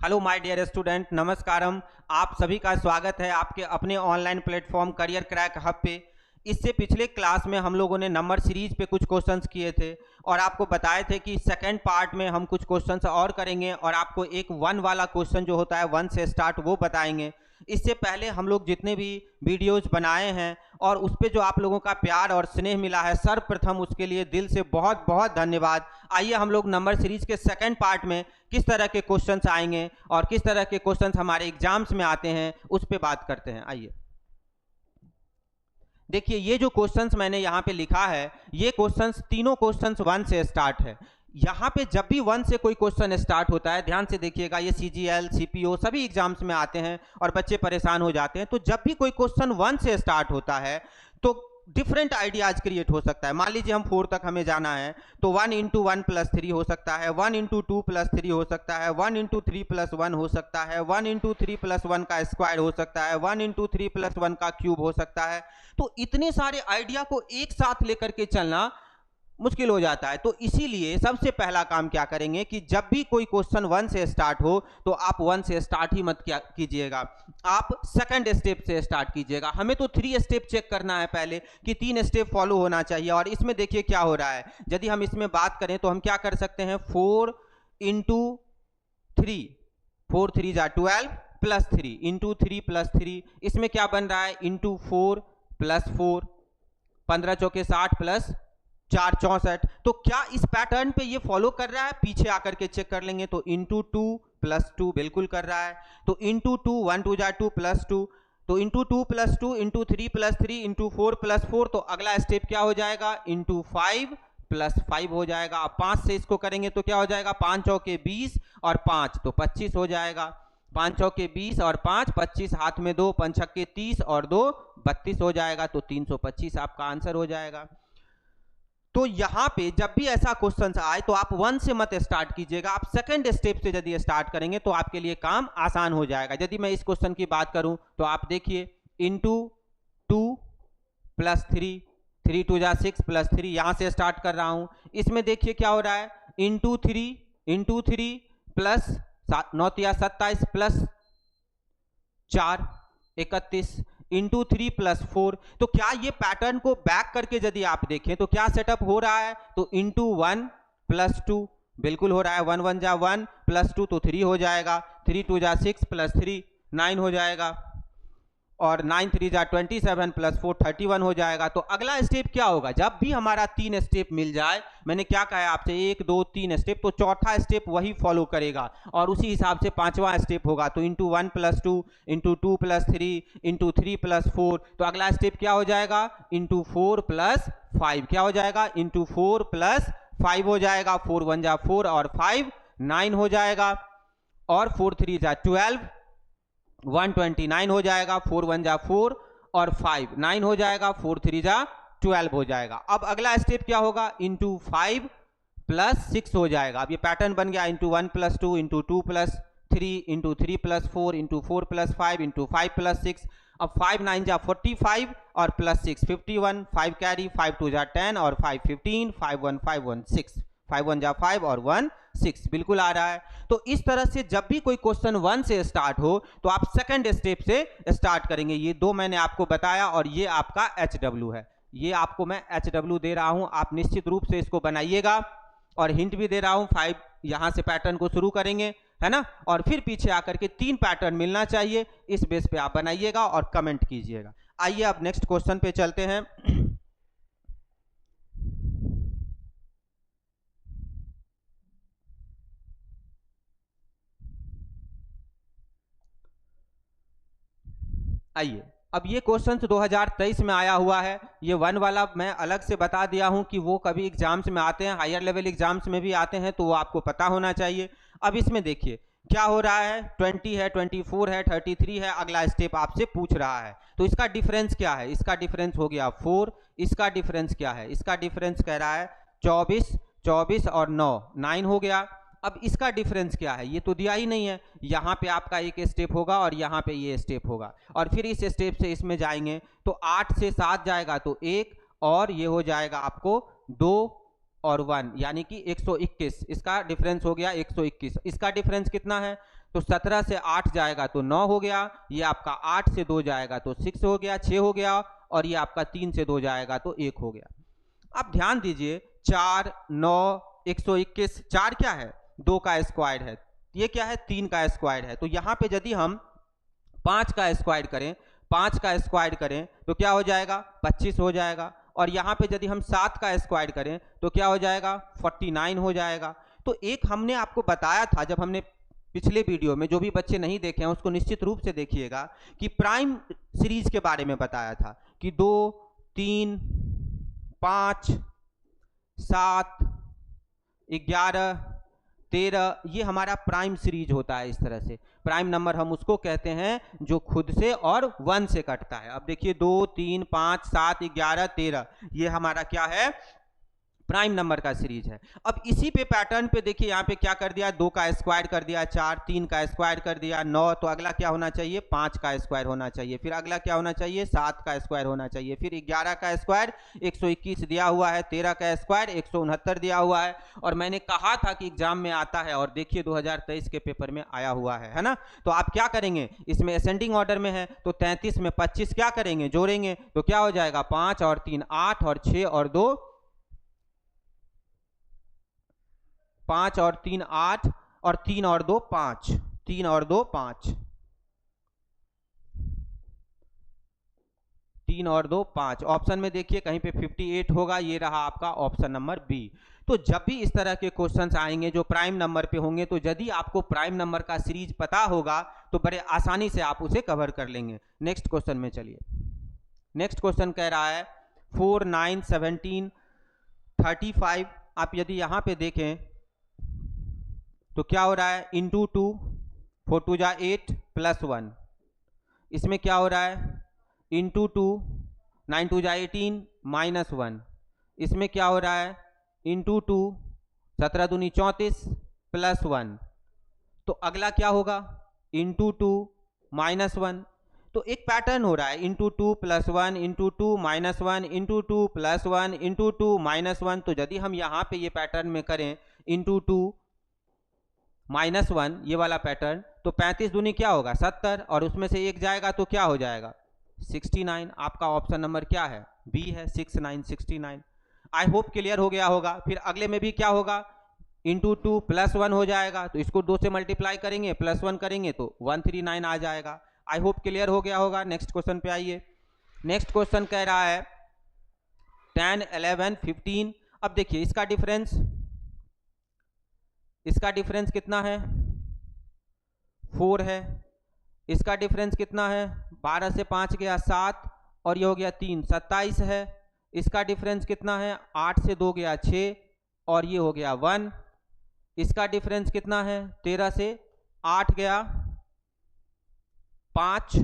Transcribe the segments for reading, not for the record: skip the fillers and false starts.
Hello my dear student, नमस्कारम। आप सभी का स्वागत है आपके अपने online platform career crack hub पे। इससे पिछले क्लास में हम लोगों ने नंबर सीरीज पे कुछ क्वेश्चंस किए थे और आपको बताए थे कि सेकंड पार्ट में हम कुछ क्वेश्चंस और करेंगे और आपको एक वन वाला क्वेश्चन जो होता है वन से स्टार्ट वो बताएंगे। इससे पहले हम लोग जितने भी वीडियोज बनाए हैं और उस पर जो आप लोगों का प्यार और स्नेह मिला है, सर्वप्रथम उसके लिए दिल से बहुत बहुत धन्यवाद। आइए हम लोग नंबर सीरीज के सेकंड पार्ट में किस तरह के क्वेश्चंस आएंगे और किस तरह के क्वेश्चंस हमारे एग्जाम्स में आते हैं उस पर बात करते हैं। आइए देखिए, ये जो क्वेश्चंस मैंने यहाँ पे लिखा है, ये क्वेश्चंस तीनों क्वेश्चंस वन से स्टार्ट है। यहाँ पे जब भी वन से कोई क्वेश्चन स्टार्ट होता है, ध्यान से देखिएगा, ये सीजीएल सीपीओ सभी एग्जाम्स में आते हैं और बच्चे परेशान हो जाते हैं। तो जब भी कोई क्वेश्चन वन से स्टार्ट होता है तो डिफरेंट आइडियाज क्रिएट हो सकता है। मान लीजिए हम 4 तक हमें जाना है तो 1 इंटू 1 प्लस 3 हो सकता है, 1 इंटू 2 प्लस 3 हो सकता है, 1 इंटू 3 प्लस 1 हो सकता है, 1 इंटू 3 प्लस 1 का स्क्वायर हो सकता है, 1 इंटू 3 प्लस 1 का क्यूब हो सकता है। तो इतने सारे आइडिया को एक साथ लेकर के चलना मुश्किल हो जाता है। तो इसीलिए सबसे पहला काम क्या करेंगे कि जब भी कोई क्वेश्चन वन से स्टार्ट हो तो आप वन से स्टार्ट ही मत कीजिएगा, आप सेकंड स्टेप से स्टार्ट कीजिएगा। हमें तो 3 स्टेप चेक करना है पहले कि 3 स्टेप फॉलो होना चाहिए। और इसमें देखिए क्या हो रहा है, यदि हम इसमें बात करें तो हम क्या कर सकते हैं, 4 इंटू 3, 4 3 जा 12 प्लस 3 इंटू 3 प्लस 3, इसमें क्या बन रहा है, इंटू 4 प्लस 4, 15 चौके 60 प्लस 4 64। तो क्या इस पैटर्न पे ये फॉलो कर रहा है? पीछे आकर के चेक कर लेंगे तो इंटू 2 प्लस 2 बिल्कुल कर रहा है। तो इंटू 2 1 2 जा 2 प्लस 2, तो into 2 plus 2 into 3 plus 3 into 4 plus 4। तो अगला स्टेप क्या हो जाएगा, इंटू 5 प्लस 5 हो जाएगा। अब 5 से इसको करेंगे तो क्या हो जाएगा, 5 चौके 20 और 5 तो 25 हो जाएगा। 5 चौके 20 और 5 25, हाथ में 2, 5 छक्के 30 और 2 32 हो जाएगा। तो 325 आपका आंसर हो जाएगा। तो यहां पे जब भी ऐसा क्वेश्चन आए तो आप वन से मत स्टार्ट कीजिएगा, आप सेकंड स्टेप से यदि स्टार्ट करेंगे तो आपके लिए काम आसान हो जाएगा। यदि मैं इस क्वेश्चन की बात करूं तो आप देखिए, इंटू 2 प्लस 3, 3 2 जा 6 प्लस 3, यहां से स्टार्ट कर रहा हूं। इसमें देखिए क्या हो रहा है, इंटू 3 प्लस 9 या 27 प्लस 4 31 इंटू 3 प्लस 4। तो क्या ये पैटर्न को बैक करके यदि आप देखें तो क्या सेटअप हो रहा है, तो इंटू 1 प्लस 2 बिल्कुल हो रहा है, 1 1 जा 1 प्लस 2 तो 3 हो जाएगा, 3 2 जा 6 प्लस 3 9 हो जाएगा, और 9 3 जा 27 प्लस 4 31 हो जाएगा। तो अगला स्टेप क्या होगा, जब भी हमारा 3 स्टेप मिल जाए, मैंने क्या कहा है आपसे, 1 2 3 स्टेप, तो चौथा स्टेप वही फॉलो करेगा और उसी हिसाब से पांचवा स्टेप होगा। तो into 1 plus 2 into 2 plus 3 into 3 plus 4। तो अगला स्टेप क्या हो जाएगा, इंटू 4 प्लस 5, क्या हो जाएगा, इंटू 4 प्लस 5 हो जाएगा। 4 1 जा 4 और 5 9 हो जाएगा, और 4 3 जा 12 129 हो जाएगा। 4 1 जा 4 और 5 9 हो जाएगा, 4 3 जा 12 हो जाएगा। अब अगला स्टेप क्या होगा, इंटू 5 प्लस 6 हो जाएगा। अब ये पैटर्न बन गया, into 1 plus 2 into 2 plus 3 into 3 plus 4 into 4 plus 5 into 5 plus 6। अब 5 9 जा 45 और प्लस 6 51, 5 कैरी, 5 2 जा 10 और 5 15, 5 1 5 1 6, 5 1 जा 5 और 1 6 बिल्कुल आ रहा है। तो इस तरह से जब भी कोई क्वेश्चन वन से स्टार्ट हो तो आप सेकंड स्टेप से स्टार्ट करेंगे। ये दो मैंने आपको बताया, और ये आपका HW है, ये आपको मैं HW दे रहा हूं, आप निश्चित रूप से इसको बनाइएगा। और हिंट भी दे रहा हूं, 5 यहां से पैटर्न को शुरू करेंगे, है ना, और फिर पीछे आकर के 3 पैटर्न मिलना चाहिए, इस बेस पे आप बनाइएगा और कमेंट कीजिएगा। आइए अब नेक्स्ट क्वेश्चन पे चलते हैं। आइए, अब ये क्वेश्चन 2023 में आया हुआ है। ये वन वाला मैं अलग से बता दिया हूं कि वो कभी एग्जाम्स में आते हैं, हायर लेवल एग्जाम्स में भी आते हैं, तो वो आपको पता होना चाहिए। अब इसमें देखिए क्या हो रहा है, 20 है, 24 है, 33 है, अगला स्टेप आपसे पूछ रहा है। तो इसका डिफरेंस क्या है, इसका डिफरेंस हो गया 4, इसका डिफरेंस क्या है, इसका डिफरेंस कह रहा है 24 24 और 9 9 हो गया। अब इसका डिफरेंस क्या है, ये तो दिया ही नहीं है, यहाँ पे आपका एक स्टेप होगा और यहाँ पे ये स्टेप होगा, और फिर इस स्टेप से इसमें जाएंगे तो 8 से 7 जाएगा तो 1, और ये हो जाएगा आपको 2 और 1 यानी कि 121, इसका डिफरेंस हो गया 121। इसका डिफरेंस कितना है, तो 17 से 8 जाएगा तो 9 हो गया, ये आपका 8 से 2 जाएगा तो 6 हो गया, 6 हो गया, और ये आपका 3 से 2 जाएगा तो 1 हो गया। अब ध्यान दीजिए 4 9 121, 4 क्या है 2 का स्क्वायर है, ये क्या है 3 का स्क्वायर है। तो यहाँ पे यदि हम 5 का स्क्वायर करें, 5 का स्क्वायर करें तो क्या हो जाएगा 25 हो जाएगा, और यहाँ पे यदि हम 7 का स्क्वायर करें तो क्या हो जाएगा 49 हो जाएगा। तो एक हमने आपको बताया था जब हमने पिछले वीडियो में, जो भी बच्चे नहीं देखे हैं उसको निश्चित रूप से देखिएगा, कि प्राइम सीरीज के बारे में बताया था कि 2 3 5 7 11 13 ये हमारा प्राइम सीरीज होता है। इस तरह से प्राइम नंबर हम उसको कहते हैं जो खुद से और 1 से कटता है। अब देखिए 2 3 5 7 11 13 ये हमारा क्या है प्राइम नंबर का सीरीज है। अब इसी पे पैटर्न पे देखिए यहाँ पे क्या कर दिया 2 का स्क्वायर कर दिया 4, 3 का स्क्वायर कर दिया 9, तो अगला क्या होना चाहिए 5 का स्क्वायर होना चाहिए, फिर अगला क्या होना चाहिए 7 का स्क्वायर होना चाहिए, फिर 11 का स्क्वायर 121 दिया हुआ है, 13 का स्क्वायर 169 दिया हुआ है। और मैंने कहा था कि एग्जाम में आता है, और देखिए 2023 के पेपर में आया हुआ है ना। तो आप क्या करेंगे, इसमें असेंडिंग ऑर्डर में है तो 33 में 25 क्या करेंगे जोड़ेंगे, तो क्या हो जाएगा 5 और 3 8 और 6 और 2 5 और 3 8 और 3 और 2 5, 3 और 2 5, 3 और 2 5। ऑप्शन में देखिए कहीं पे 58 होगा, ये रहा आपका ऑप्शन नंबर बी। तो जब भी इस तरह के क्वेश्चंस आएंगे जो प्राइम नंबर पे होंगे, तो यदि आपको प्राइम नंबर का सीरीज पता होगा तो बड़े आसानी से आप उसे कवर कर लेंगे। नेक्स्ट क्वेश्चन में चलिए। नेक्स्ट क्वेश्चन कह रहा है 4 9 17 35। आप यदि यहां पे देखें तो क्या हो रहा है इंटू 2, 4 2 जा 8 प्लस 1, इसमें क्या हो रहा है इंटू 2, 9 2 जा 18 माइनस 1, इसमें क्या हो रहा है इंटू 2, 17 दूनी 34 प्लस 1। तो अगला क्या होगा इंटू 2 माइनस 1। तो एक पैटर्न हो रहा है into 2 plus 1 into 2 minus 1 into 2 plus 1 into 2 minus 1। तो यदि हम यहाँ पे ये पैटर्न में करें इंटू 2 माइनस 1 ये वाला पैटर्न, तो 35 दूनी क्या होगा 70, और उसमें से एक जाएगा तो क्या हो जाएगा 69। आपका ऑप्शन नंबर क्या है बी है 69। आई होप क्लियर हो गया होगा। फिर अगले में भी क्या होगा इंटू 2 प्लस 1 हो जाएगा, तो इसको 2 से मल्टीप्लाई करेंगे प्लस 1 करेंगे तो 139 आ जाएगा। आई होप क्लियर हो गया होगा। नेक्स्ट क्वेश्चन पे आइए। नेक्स्ट क्वेश्चन कह रहा है 10 11 15। अब देखिए इसका डिफरेंस कितना है 4 है। इसका डिफरेंस कितना है 12 से 5 गया 7 और ये हो गया 3 27 है। इसका डिफरेंस कितना है 8 से 2 गया 6 और ये हो गया 1। इसका डिफरेंस कितना है 13 से 8 गया 5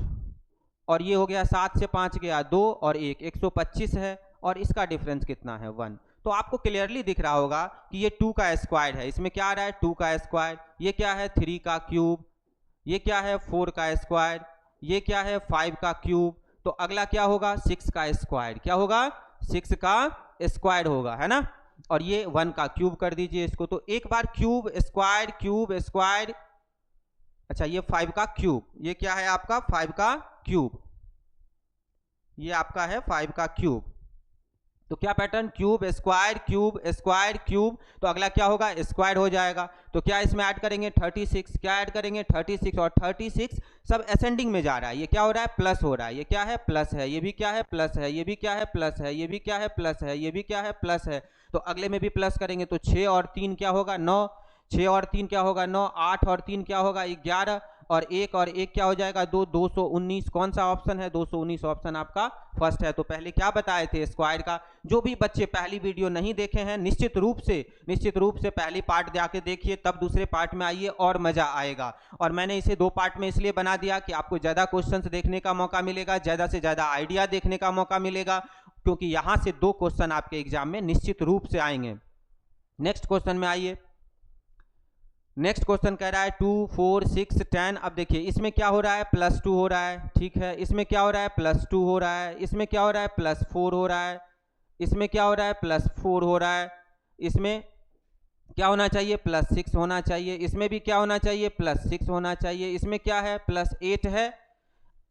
और ये हो गया 7 से 5 गया 2 और 1 125 है। और इसका डिफरेंस कितना है 1। तो आपको क्लियरली दिख रहा होगा कि ये 2 का स्क्वायर है। इसमें क्या आ रहा है 2 का स्क्वायर, ये क्या है 3 का क्यूब, ये क्या है 4 का स्क्वायर, ये क्या है 5 का क्यूब। तो अगला क्या होगा 6 का स्क्वायर, क्या होगा 6 का स्क्वायर होगा, है ना। और ये 1 का क्यूब कर दीजिए इसको। तो एक बार क्यूब स्क्वायर, अच्छा ये 5 का क्यूब, ये क्या है आपका 5 का क्यूब, ये आपका है 5 का क्यूब। तो क्या पैटर्न क्यूब स्क्वायर क्यूब। तो अगला क्या होगा स्क्वायर हो जाएगा। तो क्या इसमें ऐड करेंगे 36, क्या ऐड करेंगे 36 और 36 सब असेंडिंग में जा रहा है। ये क्या हो रहा है प्लस हो रहा है, ये क्या है प्लस है, ये भी क्या है प्लस है, ये भी क्या है प्लस है, ये भी क्या है प्लस है, ये भी क्या है प्लस है। तो अगले में भी प्लस करेंगे तो 6 और 3 क्या होगा 9, 6 और 3 क्या होगा 9, 8 और 3 क्या होगा 11 और 1 क्या हो जाएगा 2, 219। कौन सा ऑप्शन है 219 ऑप्शन आपका फर्स्ट है। तो पहले क्या बताए थे स्क्वायर का। जो भी बच्चे पहली वीडियो नहीं देखे हैं निश्चित रूप से पहली पार्ट जाके देखिए, तब दूसरे पार्ट में आइए और मजा आएगा। और मैंने इसे 2 पार्ट में इसलिए बना दिया कि आपको ज्यादा क्वेश्चंस देखने का मौका मिलेगा, ज्यादा से ज्यादा आइडिया देखने का मौका मिलेगा, क्योंकि यहां से 2 क्वेश्चन आपके एग्जाम में निश्चित रूप से आएंगे। नेक्स्ट क्वेश्चन में आइए। नेक्स्ट क्वेश्चन कह रहा है 2 4 6 10। अब देखिए इसमें क्या हो रहा है +2 हो रहा है, ठीक है। इसमें क्या हो रहा है +2 हो रहा है, इसमें क्या हो रहा है +4 हो रहा है, इसमें क्या हो रहा है +4 हो रहा है, इसमें क्या होना चाहिए, +6 होना चाहिए। इसमें भी क्या होना चाहिए, +6 होना चाहिए। इसमें क्या है, +8 है,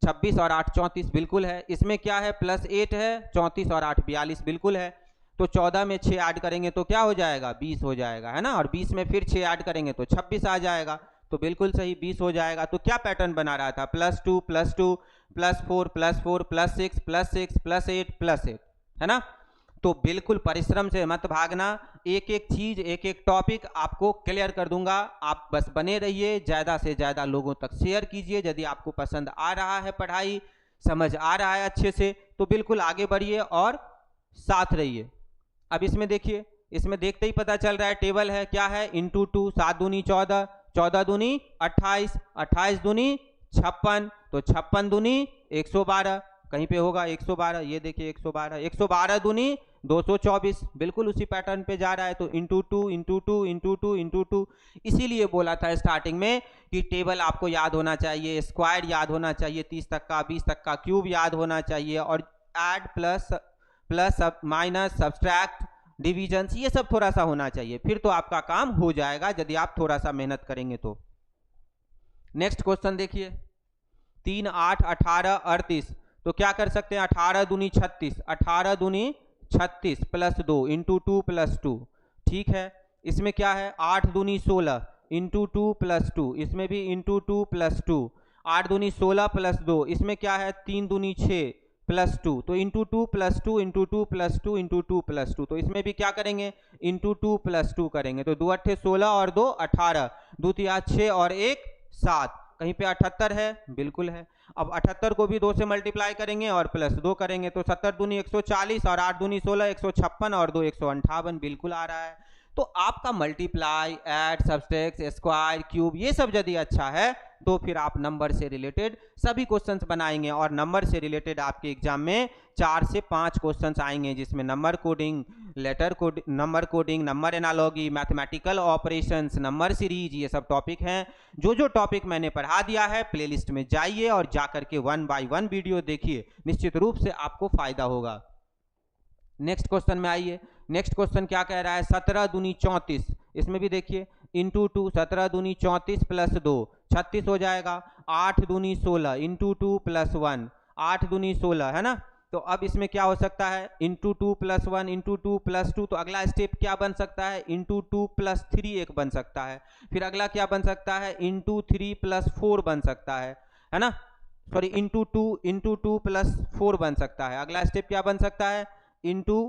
26 और 8 34 बिल्कुल है। इसमें क्या है, +8 है, 34 और 8 42 बिल्कुल है। तो 14 में 6 ऐड करेंगे तो क्या हो जाएगा, 20 हो जाएगा, है ना। और 20 में फिर 6 ऐड करेंगे तो 26 आ जाएगा। तो बिल्कुल सही 20 हो जाएगा। तो क्या पैटर्न बना रहा था, +2 +2 +4 +4 +6 +6 +8 +8, है ना। तो बिल्कुल परिश्रम से मत भागना, एक एक चीज एक एक टॉपिक आपको क्लियर कर दूंगा। आप बस बने रहिए, ज़्यादा से ज़्यादा लोगों तक शेयर कीजिए। यदि आपको पसंद आ रहा है, पढ़ाई समझ आ रहा है अच्छे से, तो बिल्कुल आगे बढ़िए और साथ रहिए। अब इसमें देखिए, इसमें देखते ही पता चल रहा है, टेबल है, क्या है, इंटू 2, 7 दूनी 14, 14 दूनी 28, 28 दूनी 56, तो 56 दूनी 112, कहीं पे होगा 112, ये देखिए 112, 112 दूनी 224, बिल्कुल उसी पैटर्न पे जा रहा है। तो इंटू 2 इंटू 2 इंटू 2 इंटू 2, इसीलिए बोला था स्टार्टिंग में कि टेबल आपको याद होना चाहिए, स्क्वायर याद होना चाहिए, 30 तक का, 20 तक का, क्यूब याद होना चाहिए, और add plus minus subtract division ये सब थोड़ा सा होना चाहिए, फिर तो आपका काम हो जाएगा यदि आप थोड़ा सा मेहनत करेंगे तो। नेक्स्ट क्वेश्चन देखिए, 3 8 18 38, तो क्या कर सकते हैं, 18 दूनी 36, 18 दूनी 36 +2 इंटू 2 +2, ठीक है। इसमें क्या है, 8 दूनी 16 इंटू 2 +2, इसमें भी इंटू 2 +2, 8 दूनी 16 +2, इसमें क्या है, 3 दूनी 6 +2, तो इंटू 2 +2 इंटू 2 +2 इंटू 2 +2, तो इसमें भी क्या करेंगे, इंटू 2 +2 करेंगे। तो 2 8 16 और 2 18, 2 3 6 और 1 7, कहीं पे 78 है, बिल्कुल है। अब 78 को भी 2 से मल्टीप्लाई करेंगे और +2 करेंगे, तो 70 दूनी 140 और 8 दूनी 16 156 और 2 158, बिल्कुल आ रहा है। तो आपका multiply, add, subtract, square, cube ये सब यदि अच्छा है तो फिर आप नंबर से रिलेटेड सभी क्वेश्चंस बनाएंगे, और नंबर से रिलेटेड आपके एग्जाम में 4 से 5 क्वेश्चंस आएंगे, जिसमें number coding, letter code, number coding, number analogy, mathematical operations, number series, ये सब टॉपिक हैं। जो जो टॉपिक मैंने पढ़ा दिया है प्लेलिस्ट में जाइए और जाकर के 1 बाय 1 वीडियो देखिए, निश्चित रूप से आपको फायदा होगा। नेक्स्ट क्वेश्चन में आइए, नेक्स्ट क्वेश्चन क्या कह रहा है, 17 दूनी 34, इसमें भी देखिए इंटू 2, 17 दूनी 34 +2 36 हो जाएगा, 8 दूनी 16 इंटू 2 +1, 8 दूनी 16, है ना। तो अब इसमें क्या हो सकता है, इंटू 2 +1 इंटू 2 +2, तो अगला स्टेप क्या बन सकता है, इंटू 2 +3 एक बन सकता है। फिर अगला क्या बन सकता है, इंटू 3 +4 बन सकता है ना, सॉरी इंटू 2 +4 बन सकता है। अगला स्टेप क्या बन सकता है, इंटू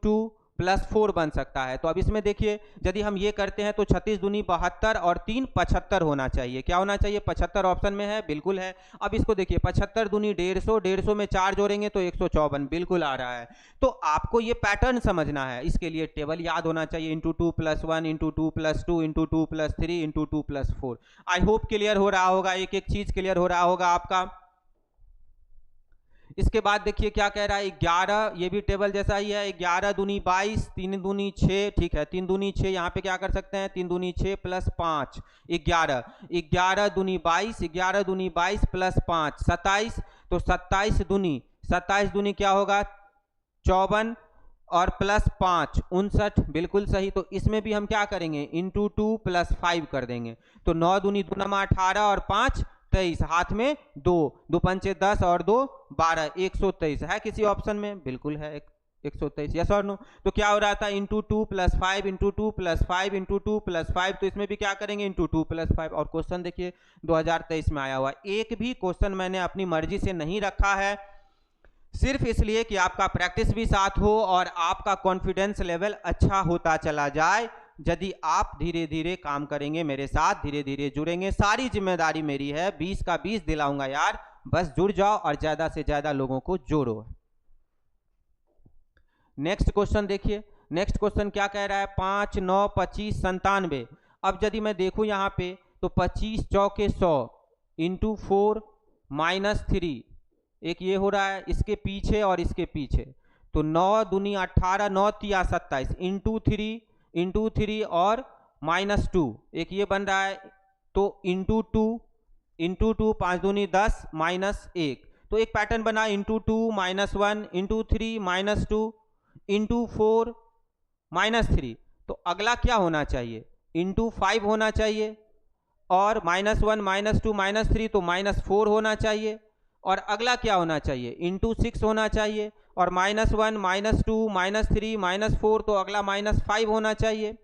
2 +4 बन सकता है। तो अब इसमें देखिए, यदि हम ये करते हैं तो 36 दूनी 72 और 3 75 होना चाहिए। क्या होना चाहिए, 75 ऑप्शन में है, बिल्कुल है। अब इसको देखिए, 75 दूनी 150, 150 में 4 जोड़ेंगे तो 154, बिल्कुल आ रहा है। तो आपको ये पैटर्न समझना है, इसके लिए टेबल याद होना चाहिए, into 2 +1 into 2 +2 into 2 +3 into 2 +4। I hope clear हो रहा होगा, एक एक चीज क्लियर हो रहा होगा आपका। इसके बाद देखिए क्या कह रहा है, 11, ये भी टेबल जैसा ही है, 11 दूनी 22, 3 दूनी 6, ठीक है, 3 दूनी 6, यहाँ पे क्या कर सकते हैं, 3 दूनी 6 + 5 11, 11 दूनी 22, 11 दूनी 22 + 5 27, तो 27 दूनी क्या होगा, 54 और +5 59, बिल्कुल सही। तो इसमें भी हम क्या करेंगे, इंटू 2 + 5 कर देंगे, तो 9 दूनी 2 नमा 18 और 5 23, हाथ में 2 2 पंचे 10 और 2 12, 123 है किसी ऑप्शन में, बिल्कुल है 123, यस और नो। तो क्या हो रहा था, इंटू 2 + 5 इंटू 2 + 5 इंटू 2 + 5, तो इसमें भी क्या करेंगे, इंटू 2 + 5। और क्वेश्चन देखिए 2023 में आया हुआ, एक भी क्वेश्चन मैंने अपनी मर्जी से नहीं रखा है, सिर्फ इसलिए कि आपका प्रैक्टिस भी साथ हो और आपका कॉन्फिडेंस लेवल अच्छा होता चला जाए। यदि आप धीरे धीरे काम करेंगे मेरे साथ, धीरे धीरे जुड़ेंगे, सारी जिम्मेदारी मेरी है, 20 का 20 दिलाऊंगा यार, बस जुड़ जाओ और ज्यादा से ज्यादा लोगों को जोड़ो। नेक्स्ट क्वेश्चन देखिए, नेक्स्ट क्वेश्चन क्या कह रहा है, 5 9 25 97। अब यदि मैं देखूं यहाँ पे तो 25 चौके 100 इंटू 4 -3, एक ये हो रहा है, इसके पीछे और इसके पीछे, तो 9 दूनी 18, 9 तिया 27 इंटू 3 और -2, एक ये बन रहा है, तो इंटू 2 5 दूनी 10 -1, तो एक पैटर्न बना, इंटू 2 -1 इंटू 3 -2 इंटू 4 -3, तो अगला क्या होना चाहिए, इंटू 5 होना चाहिए, और -1 -2 -3 तो -4 होना चाहिए, और अगला क्या होना चाहिए, इंटू 6 होना चाहिए, और -1 -2 -3 -4 तो अगला -5 होना चाहिए।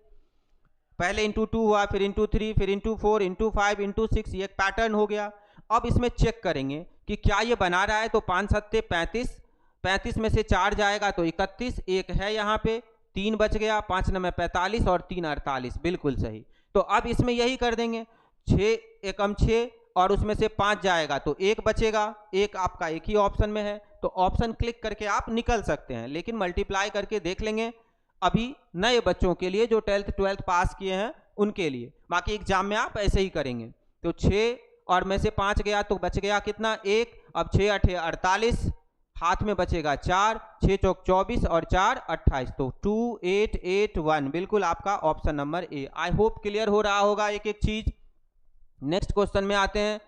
पहले इंटू 2 हुआ, फिर इंटू 3, फिर इंटू 4, इंटू 5, इंटू 6, ये एक पैटर्न हो गया। अब इसमें चेक करेंगे कि क्या ये बना रहा है, तो 5 सत्ते 35, 35 में से 4 जाएगा तो 31, एक है यहाँ पे, 3 बच गया, 5 9 45 और 3 48, बिल्कुल सही। तो अब इसमें यही कर देंगे, 6 एकम 6 और उसमें से 5 जाएगा तो 1 बचेगा, एक आपका एक ही ऑप्शन में है, तो ऑप्शन क्लिक करके आप निकल सकते हैं, लेकिन मल्टीप्लाई करके देख लेंगे अभी नए बच्चों के लिए जो 10th 12th पास किए हैं उनके लिए। बाकी एग्जाम में आप ऐसे ही करेंगे। तो 6 और में से 5 गया तो बच गया कितना, 1। अब 6 8 48, हाथ में बचेगा 4, 6 चौक 24 और 4 28, तो 2 8 8 1 बिल्कुल आपका option number A. I hope clear हो रहा होगा एक एक चीज। नेक्स्ट क्वेश्चन में आते हैं।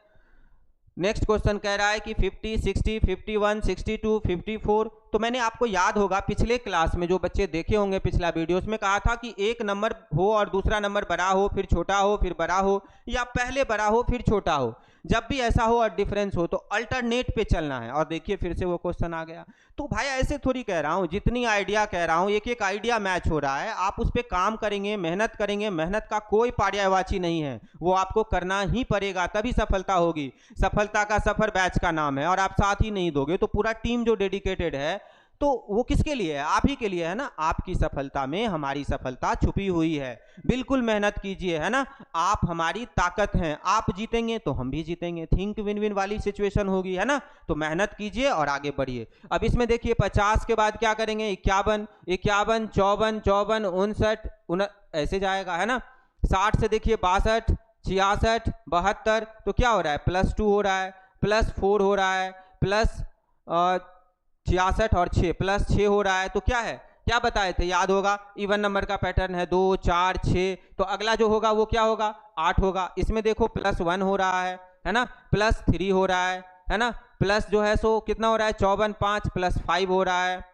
नेक्स्ट क्वेश्चन कह रहा है कि 50 60 51 62 54। तो मैंने आपको याद होगा पिछले क्लास में जो बच्चे देखे होंगे पिछला वीडियो, उसमें कहा था कि एक नंबर हो और दूसरा नंबर बड़ा हो फिर छोटा हो फिर बड़ा हो, या पहले बड़ा हो फिर छोटा हो। जब भी ऐसा हो और डिफरेंस हो तो अल्टरनेट पे चलना है। और देखिए फिर से वो क्वेश्चन आ गया। तो भाई ऐसे थोड़ी कह रहा हूँ, जितनी आइडिया कह रहा हूँ एक एक आइडिया मैच हो रहा है, आप उस पर काम करेंगे, मेहनत करेंगे, मेहनत का कोई पर्यायवाची नहीं है, वो आपको करना ही पड़ेगा तभी सफलता होगी। सफलता का सफर बैच का नाम है, और आप साथ ही नहीं दोगे तो पूरा टीम जो डेडिकेटेड है तो वो किसके लिए है, आप ही के लिए है ना। आपकी सफलता में हमारी सफलता छुपी हुई है, बिल्कुल मेहनत कीजिए, है ना। आप हमारी ताकत हैं, आप जीतेंगे तो हम भी जीतेंगे, थिंक विन विन वाली सिचुएशन होगी, है ना। तो मेहनत कीजिए और आगे बढ़िए। अब इसमें देखिए 50 के बाद क्या करेंगे, 51 51 54 54 59 ऐसे जाएगा, है ना। 60 से देखिए 62 66 72, तो क्या हो रहा है, +2 हो रहा है, +4 हो रहा है, प्लस 66 और 6 +6 हो रहा है। तो क्या है, क्या बताए थे, याद होगा, इवन नंबर का पैटर्न है, 2 4 6, तो अगला जो होगा वो क्या होगा, 8 होगा। इसमें देखो +1 हो रहा है ना, +3 हो रहा है ना, प्लस जो है सो कितना हो रहा है, 54 5 +5 हो रहा है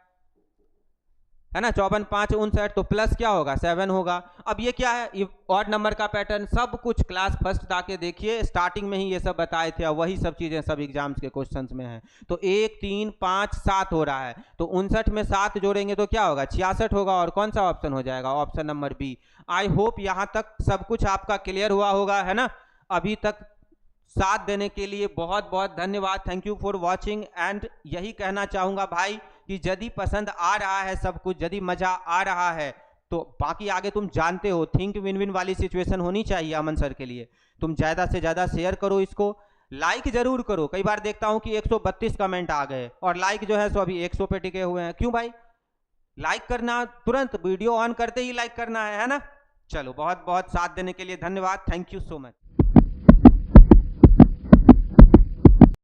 ना, 54 5 59, तो प्लस क्या होगा, 7 होगा। अब ये क्या है, ऑड नंबर का पैटर्न, सब कुछ क्लास फर्स्ट जाके देखिए, स्टार्टिंग में ही ये सब बताए थे, और वही सब चीजें सब एग्जाम्स के क्वेश्चंस में हैं। तो 1 3 5 7 हो रहा है, तो 59 में 7 जोड़ेंगे तो क्या होगा, 66 होगा, और कौन सा ऑप्शन हो जाएगा, option number B. I hope यहाँ तक सब कुछ आपका क्लियर हुआ होगा, है ना। अभी तक साथ देने के लिए बहुत बहुत धन्यवाद, thank you for watching. And यही कहना चाहूंगा भाई कि यदि पसंद आ रहा है सब कुछ, यदि मजा आ रहा है, तो बाकी आगे तुम जानते हो, थिंक विन विन वाली सिचुएशन होनी चाहिए अमन सर के लिए। तुम ज्यादा से ज्यादा शेयर करो इसको, लाइक जरूर करो। कई बार देखता हूं कि 132 कमेंट आ गए और लाइक जो है सो अभी 100 पे टिके हुए हैं। क्यों भाई, लाइक करना तुरंत वीडियो ऑन करते ही लाइक करना है ना। चलो बहुत बहुत साथ देने के लिए धन्यवाद, थैंक यू सो मच।